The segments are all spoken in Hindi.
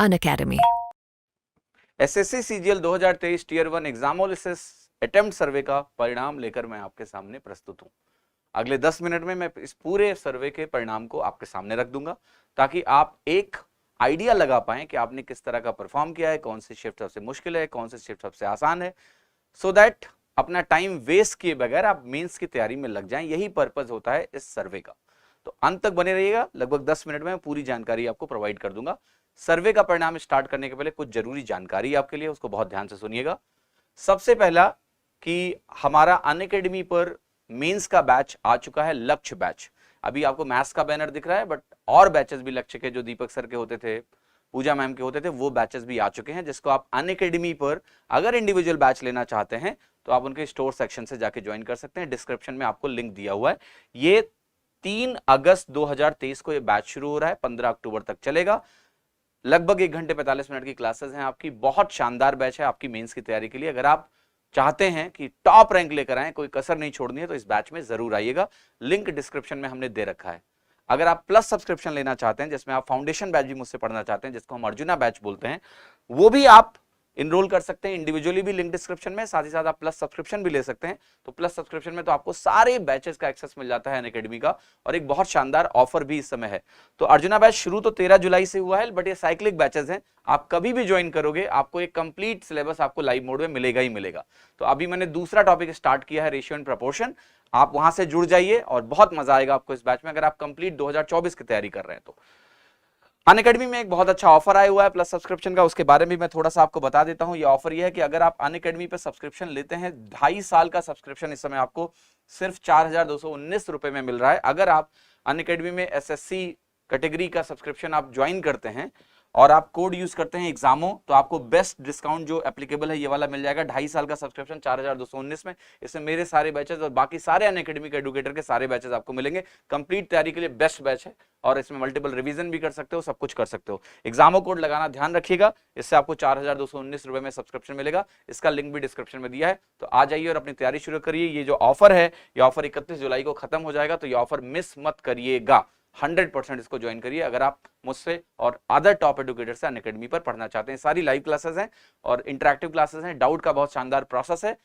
Unacademy. SSC CGL 2023 tier 1 exam analysis attempt survey का परिणाम लेकर मैं आपके सामने प्रस्तुत हूं। अगले 10 मिनट में मैं इस पूरे सर्वे के परिणाम को आपके सामने रख दूंगा ताकि आप एक आइडिया लगा पाएं कि आपने किस तरह का परफॉर्म किया है, कौन सी शिफ्ट सबसे मुश्किल है, कौन सी शिफ्ट सबसे आसान है, सो दैट अपना टाइम वेस्ट किए बगैर आप मेंस की तैयारी में लग जाएं। यही पर्पस होता है इस सर्वे का। तो अंत तक बने रहिएगा, लगभग 10 मिनट में पूरी जानकारी आपको प्रोवाइड कर दूंगा। सर्वे का परिणाम स्टार्ट करने के पहले कुछ जरूरी जानकारी आपके लिए, उसको बहुत ध्यान से सुनिएगा। सबसे पहला कि हमारा अनअकैडमी पर मेंस का बैच आ चुका है, लक्ष्य बैच। अभी आपको मैथ्स का बैनर दिख रहा है, बट और बैचेस भी लक्ष्य के जो दीपक सर के होते थे, पूजा मैम के होते थे, वो बैचेस भी आ चुके हैं, जिसको आप अनअकैडमी पर अगर इंडिविजुअल बैच लेना चाहते हैं तो आप उनके स्टोर सेक्शन से जाके ज्वाइन कर सकते हैं। डिस्क्रिप्शन में आपको लिंक दिया हुआ है। ये 3 अगस्त 2023 को ये बैच शुरू हो रहा है, 15 अक्टूबर तक चलेगा। लगभग 1 घंटे 45 मिनट की क्लासेस हैं आपकी। बहुत शानदार बैच है आपकी मेंस की तैयारी के लिए। अगर आप चाहते हैं कि टॉप रैंक लेकर आए, कोई कसर नहीं छोड़नी है, तो इस बैच में जरूर आइएगा। लिंक डिस्क्रिप्शन में हमने दे रखा है। अगर आप प्लस सब्सक्रिप्शन लेना चाहते हैं, जिसमें आप फाउंडेशन बैच भी मुझसे पढ़ना चाहते हैं, जिसको हम अर्जुना बैच बोलते हैं, वो भी आप इनरोल कर सकते हैं। इंडिविजुअली भी लिंक डिस्क्रिप्शन में, साथ ही साथ आप प्लस सब्सक्रिप्शन भी ले सकते हैं। तो प्लस सब्सक्रिप्शन में तो आपको सारे बैचेस का एक्सेस मिल जाता है अनअकैडमी का, और एक बहुत शानदार ऑफर भी इस समय है। तो अर्जुना बैच शुरू तो 13 जुलाई से हुआ है, बट ये साइक्लिक बैचेस हैं। आप कभी भी ज्वाइन करोगे, आपको एक कंप्लीट सिलेबस आपको लाइव मोड में मिलेगा ही मिलेगा। तो अभी मैंने दूसरा टॉपिक स्टार्ट किया है, रेशियो एंड प्रपोर्शन। आप वहां से जुड़ जाइए और बहुत मजा आएगा आपको इस बैच में, अगर आप कंप्लीट 2024 की तैयारी कर रहे हैं तो। अनअकैडमी में एक बहुत अच्छा ऑफर आया हुआ है प्लस सब्सक्रिप्शन का, उसके बारे में मैं थोड़ा सा आपको बता देता हूं। ये ऑफर ये है कि अगर आप अनअकैडमी पे सब्सक्रिप्शन लेते हैं, 2.5 साल का सब्सक्रिप्शन इस समय आपको सिर्फ 4,219 रुपए में मिल रहा है। अगर आप अनअकैडमी में एसएससी कैटेगरी का सब्सक्रिप्शन आप ज्वाइन करते हैं और आप कोड यूज करते हैं एग्जामो, तो आपको बेस्ट डिस्काउंट जो एप्लीकेबल है ये वाला मिल जाएगा। 2.5 साल का सब्सक्रिप्शन 4,219 में। इसमें मेरे सारे बैचेस और बाकी सारे अनअकैडमी के एडुकेटर के सारे बैचेस आपको मिलेंगे। कंप्लीट तैयारी के लिए बेस्ट बैच है, और इसमें मल्टीपल रिवीजन भी कर सकते हो, सब कुछ कर सकते हो। एग्जामो कोड लगाना ध्यान रखिएगा, इससे आपको 4,219 रुपए में सब्सक्रिप्शन मिलेगा। इसका लिंक भी डिस्क्रिप्शन में दिया है। तो आ जाइए और अपनी तैयारी शुरू करिए। ये जो ऑफर है, ये ऑफर 31 जुलाई को खत्म हो जाएगा, तो ये ऑफर मिस मत करिएगा। 100% इसको ज्वाइन करिए अगर आप मुझसे और अदर टॉप एडुकेटर से अनअकैडमी पर पढ़ना चाहते हैं। सारी लाइव क्लासेस हैं और इंटरैक्टिव क्लासेस हैं। डाउट का बहुत शानदार प्रोसेस है,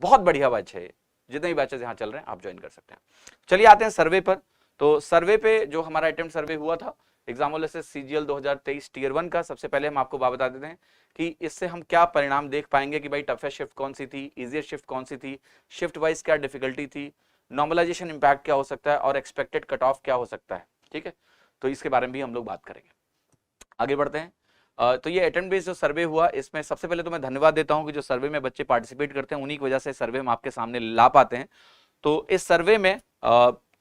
बहुत बढ़िया बैच है। जितने भी बैचेस यहाँ चल रहे हैं आप ज्वाइन कर सकते हैं। चलिए आते हैं सर्वे पर। तो सर्वे पे जो हमारा अटेम्प्ट सर्वे हुआ था एग्जामोलिसिस सीजीएल 2023 टीयर 1 का, सबसे पहले हम आपको बता देते हैं कि इससे हम क्या परिणाम देख पाएंगे कि भाई टफेस्ट शिफ्ट कौन सी थी, इजीएस्ट शिफ्ट कौन सी थी, शिफ्ट वाइज क्या डिफिकल्टी थी, नॉर्मलाइजेशन इंपैक्ट क्या हो सकता है, और एक्सपेक्टेड कट ऑफ क्या हो सकता है। ठीक है, तो इसके बारे में भी हम लोग बात करेंगे। आगे बढ़ते हैं। तो ये अटेम्प्ट बेस्ड जो सर्वे हुआ, इसमें सबसे पहले तो मैं धन्यवाद देता हूं कि जो सर्वे में बच्चे पार्टिसिपेट करते हैं, उन्हीं की वजह से सर्वे हम आपके सामने ला पाते हैं। तो इस सर्वे में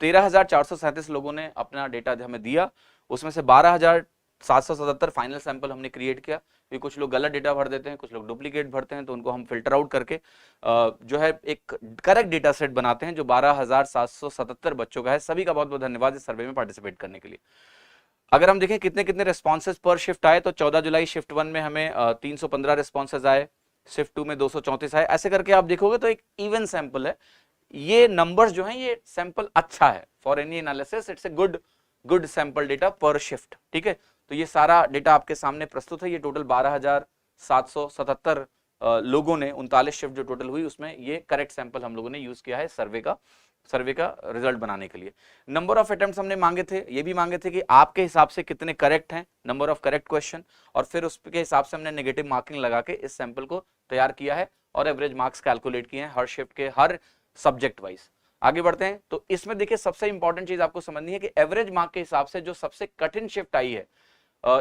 13,437 लोगों ने अपना डेटा हमें दिया। उसमें से 12,777 फाइनल सैंपल हमने क्रिएट किया, क्योंकि कुछ लोग गलत डेटा भर देते हैं, कुछ लोग डुप्लीकेट भरते हैं, तो उनको हम फिल्टर आउट करके जो है एक करेक्ट डेटा सेट बनाते हैं, जो 12,777 बच्चों का है। सभी का बहुत बहुत धन्यवाद इस सर्वे में पार्टिसिपेट करने के लिए। अगर हम देखें कितने कितने रिस्पॉन्सेज पर शिफ्ट आए, तो 14 जुलाई शिफ्ट 1 में हमें 315 रिस्पॉन्सेज आए, शिफ्ट 2 में 234 आए। ऐसे करके आप देखोगे तो एक इवन सैंपल है। ये नंबर्स जो हैं, ये सैंपल अच्छा है for any analysis, it's a good sample data पर शिफ्ट। ठीक है, तो ये सारा डेटा आपके सामने प्रस्तुत है। ये टोटल 12,777 लोगों ने 39 शिफ्ट जो टोटल हुई, उसमें ये करेक्ट सैंपल हम लोगों ने यूज किया है सर्वे का रिजल्ट बनाने के लिए। नंबर ऑफ अटेम्प्ट्स हमने मांगे थे, ये भी मांगे थे कि आपके हिसाब से कितने करेक्ट हैं, नंबर ऑफ करेक्ट क्वेश्चन, और फिर उसके हिसाब से हमने नेगेटिव मार्किंग लगा के इस सैंपल को तैयार किया है और एवरेज मार्क्स कैलकुलेट किए हैं हर शिफ्ट के, हर सब्जेक्ट वाइज। आगे बढ़ते हैं। तो इसमें देखिए सबसे इंपॉर्टेंट चीज आपको समझनी है कि एवरेज मार्क के हिसाब से जो सबसे कठिन शिफ्ट आई है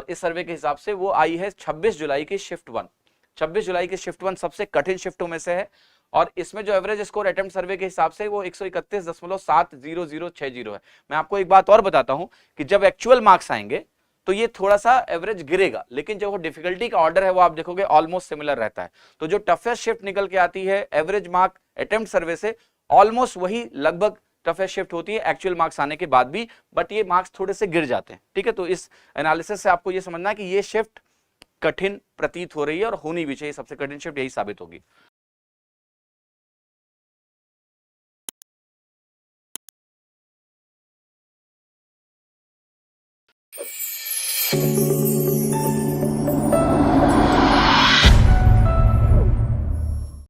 इस सर्वे के हिसाब से, वो आई है 26 जुलाई की शिफ्ट 1। 26 जुलाई की शिफ्ट 1 सबसे कठिन शिफ्टों में से है, और इसमें जो एवरेज स्कोर अटेम्प्ट सर्वे के हिसाब से वो 131.70060 है। मैं आपको एक बात और बताता हूं कि जब एक्चुअल मार्क्स आएंगे तो ये थोड़ा सा एवरेज गिरेगा, लेकिन जो वो डिफिकल्टी का ऑर्डर है वो आप देखोगे ऑलमोस्ट सिमिलर रहता है। तो जो टफेस्ट शिफ्ट निकल के आती है एवरेज मार्क अटेम्प्ट सर्वे से, ऑलमोस्ट वही लगभग टफेस्ट शिफ्ट होती है एक्चुअल मार्क्स आने के बाद भी, बट ये मार्क्स थोड़े से गिर जाते हैं। ठीक है, तो इस एनालिसिस से आपको ये समझना है कि ये शिफ्ट कठिन प्रतीत हो रही है और होनी भी चाहिए, सबसे कठिन शिफ्ट यही साबित होगी।